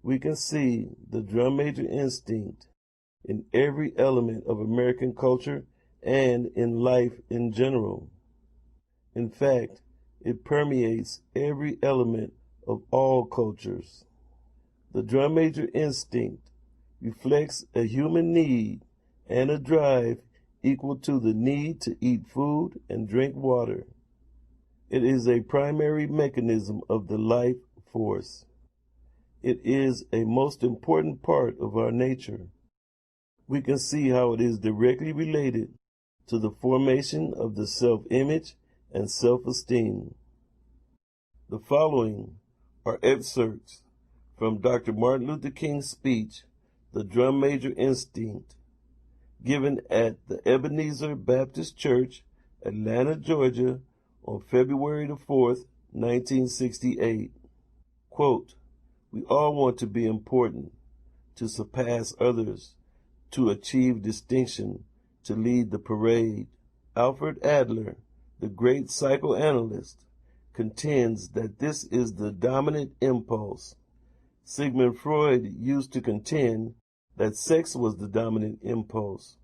We can see the drum major instinct in every element of American culture and in life in general. In fact, it permeates every element of all cultures. The drum major instinct reflects a human need and a drive equal to the need to eat food and drink water. It is a primary mechanism of the life force. It is a most important part of our nature. We can see how it is directly related to the formation of the self-image and self-esteem. The following are excerpts from Dr. Martin Luther King's speech, The Drum Major Instinct, given at the Ebenezer Baptist Church, Atlanta, Georgia, on February the 4th, 1968. Quote, "We all want to be important, to surpass others, to achieve distinction, to lead the parade." Alfred Adler, the great psychoanalyst, contends that this is the dominant impulse. Sigmund Freud used to contend that sex was the dominant impulse.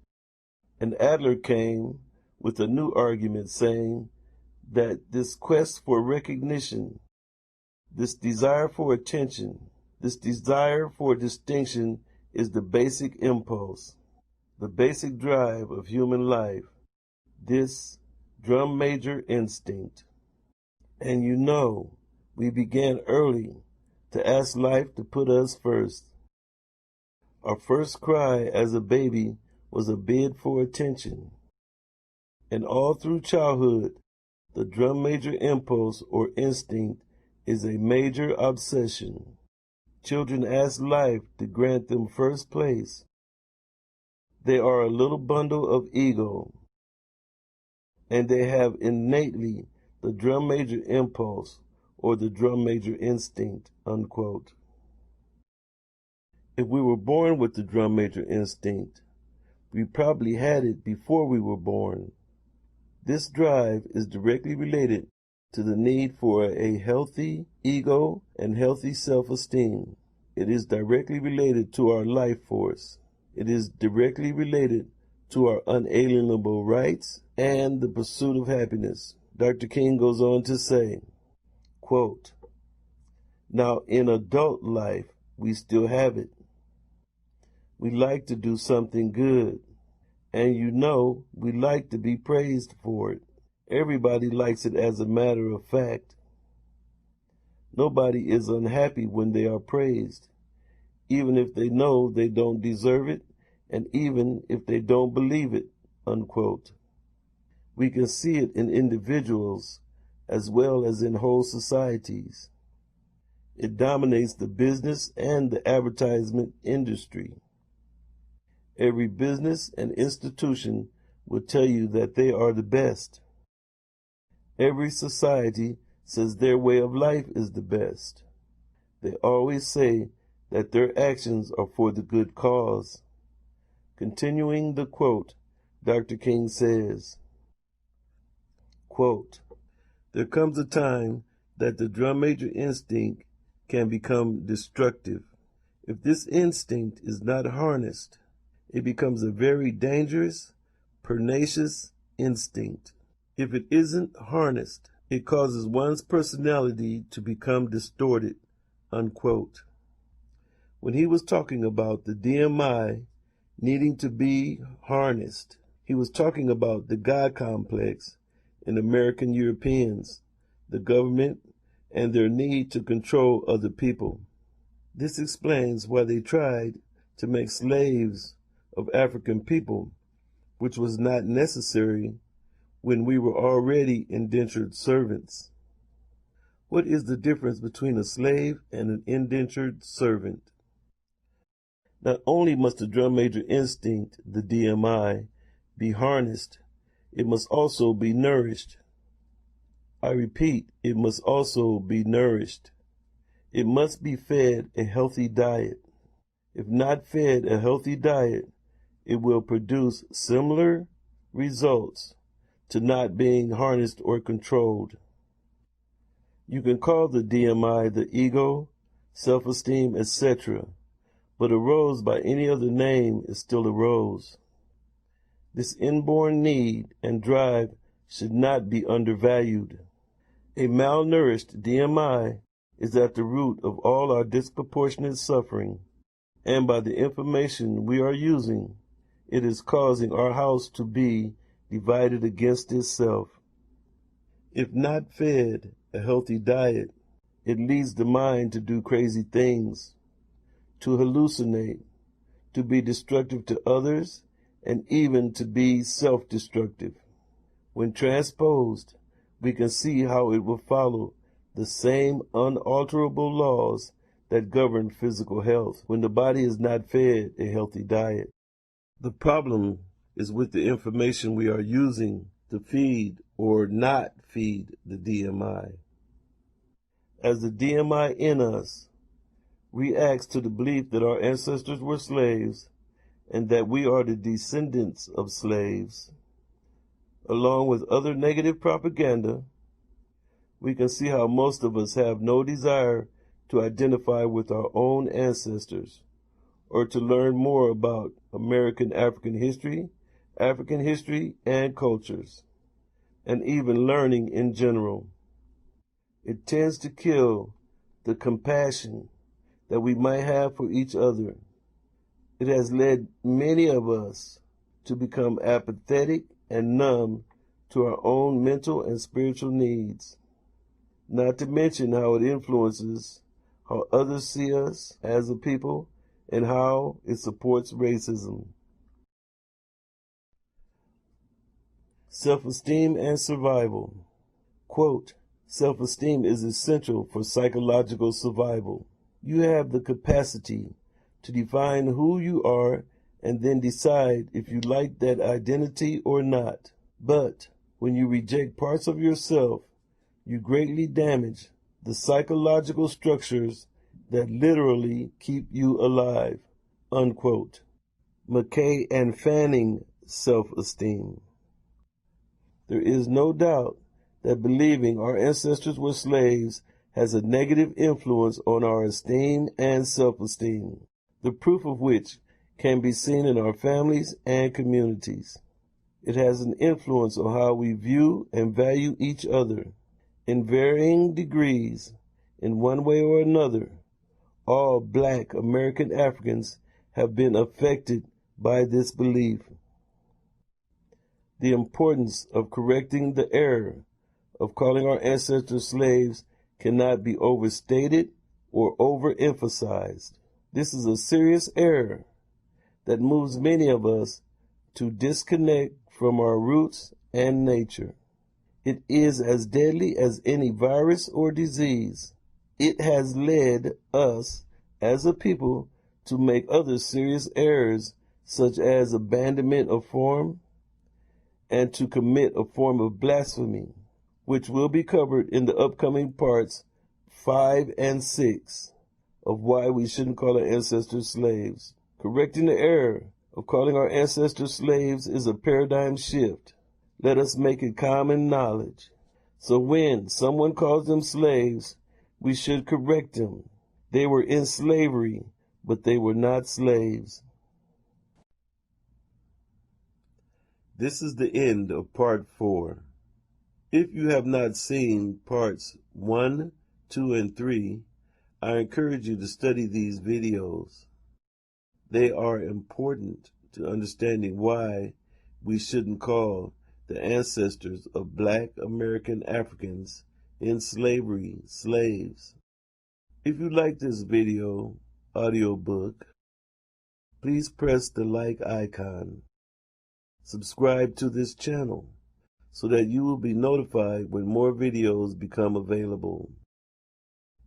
And Adler came with a new argument saying that this quest for recognition, this desire for attention, this desire for distinction is the basic impulse, the basic drive of human life, this drum major instinct. And you know, we began early to ask life to put us first. Our first cry as a baby was a bid for attention. And all through childhood, the drum major impulse or instinct is a major obsession. Children ask life to grant them first place. They are a little bundle of ego, and they have innately the drum major impulse or the drum major instinct, unquote. If we were born with the drum major instinct, we probably had it before we were born. This drive is directly related to the need for a healthy ego and healthy self-esteem. It is directly related to our life force. It is directly related to our unalienable rights and the pursuit of happiness. Dr. King goes on to say, quote, Now, in adult life, we still have it. We like to do something good, and we like to be praised for it. Everybody likes it as a matter of fact. Nobody is unhappy when they are praised, even if they know they don't deserve it, and even if they don't believe it, unquote. We can see it in individuals as well as in whole societies. It dominates the business and the advertisement industry. Every business and institution will tell you that they are the best. Every society says their way of life is the best. They always say that their actions are for the good cause. Continuing the quote, Dr. King says, quote, "There comes a time that the drum major instinct can become destructive. If this instinct is not harnessed, it becomes a very dangerous, pernicious instinct. If it isn't harnessed, it causes one's personality to become distorted," unquote. When he was talking about the DMI needing to be harnessed, he was talking about the God complex in American Europeans, the government, and their need to control other people. This explains why they tried to make slaves of African people, which was not necessary when we were already indentured servants. What is the difference between a slave and an indentured servant? Not only must the drum major instinct, the DMI, be harnessed, it must also be nourished. I repeat, it must also be nourished. It must be fed a healthy diet. If not fed a healthy diet, it will produce similar results to not being harnessed or controlled. You can call the DMI the ego, self-esteem, etc., but a rose by any other name is still a rose. This inborn need and drive should not be undervalued. A malnourished DMI is at the root of all our disproportionate suffering, and by the information we are using, it is causing our house to be divided against itself. If not fed a healthy diet, it leads the mind to do crazy things, to hallucinate, to be destructive to others, and even to be self-destructive. When transposed, we can see how it will follow the same unalterable laws that govern physical health when the body is not fed a healthy diet. The problem is with the information we are using to feed or not feed the DMI. As the DMI in us reacts to the belief that our ancestors were slaves and that we are the descendants of slaves, along with other negative propaganda, we can see how most of us have no desire to identify with our own ancestors or to learn more about American African history, and cultures, and even learning in general. It tends to kill the compassion that we might have for each other. It has led many of us to become apathetic and numb to our own mental and spiritual needs, not to mention how it influences how others see us as a people and how it supports racism. Self-esteem and survival. Quote, "Self-esteem is essential for psychological survival. You have the capacity to define who you are and then decide if you like that identity or not. But when you reject parts of yourself, you greatly damage the psychological structures that literally keep you alive." Unquote. McKay and Fanning self-esteem. There is no doubt that believing our ancestors were slaves has a negative influence on our esteem and self-esteem, the proof of which can be seen in our families and communities. It has an influence on how we view and value each other. In varying degrees, In one way or another, all Black American Africans have been affected by this belief. The importance of correcting the error of calling our ancestors slaves cannot be overstated or overemphasized. This is a serious error that moves many of us to disconnect from our roots and nature. It is as deadly as any virus or disease. It has led us as a people to make other serious errors, such as abandonment of form and to commit a form of blasphemy, which will be covered in the upcoming parts 5 and 6 of why we shouldn't call our ancestors slaves. Correcting the error of calling our ancestors slaves is a paradigm shift. Let us make it common knowledge. So when someone calls them slaves, we should correct them. They were in slavery, but they were not slaves. This is the end of part 4. If you have not seen parts 1, 2, and 3, I encourage you to study these videos. They are important to understanding why we shouldn't call the ancestors of Black American Africans in slavery slaves. If you like this video, audiobook, please press the like icon. Subscribe to this channel so that you will be notified when more videos become available.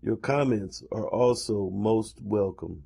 Your comments are also most welcome.